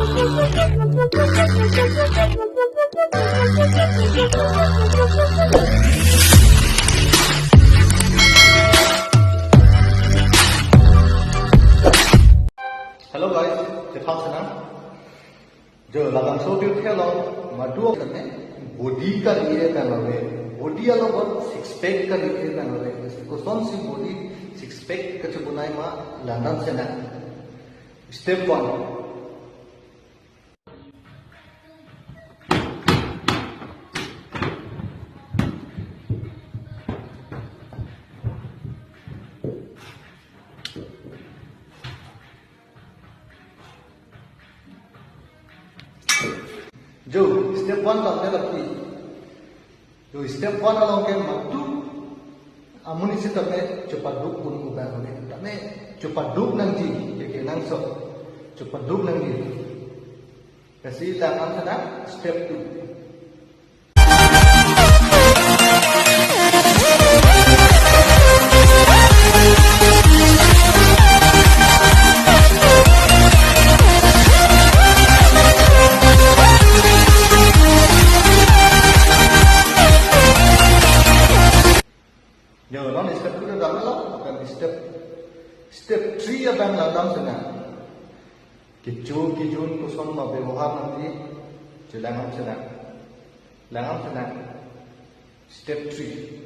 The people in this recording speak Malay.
Hello guys, Jetham Sana. जो लगन सो भी उठे लो मधु करने बॉडी का लिए बनवे बॉडी वालों को सिक्स पैक का लिए बनवे इसको कौन सी बॉडी सिक्स पैक का जो बुनाई मा लंदन से ना स्टेप 1 जो स्टेप 1 करते लगती जो स्टेप 1 along के मधु अमुनी से तब cepat duk pun ubah oleh tapi cepat duk nanti jadi langsung cepat duk nanti kasih dalam sana step 2 Yo, non step 2 dah malam dan step 3 abang ladang sana. Kijun kuson ma व्यवहार nanti langam sana. Step 3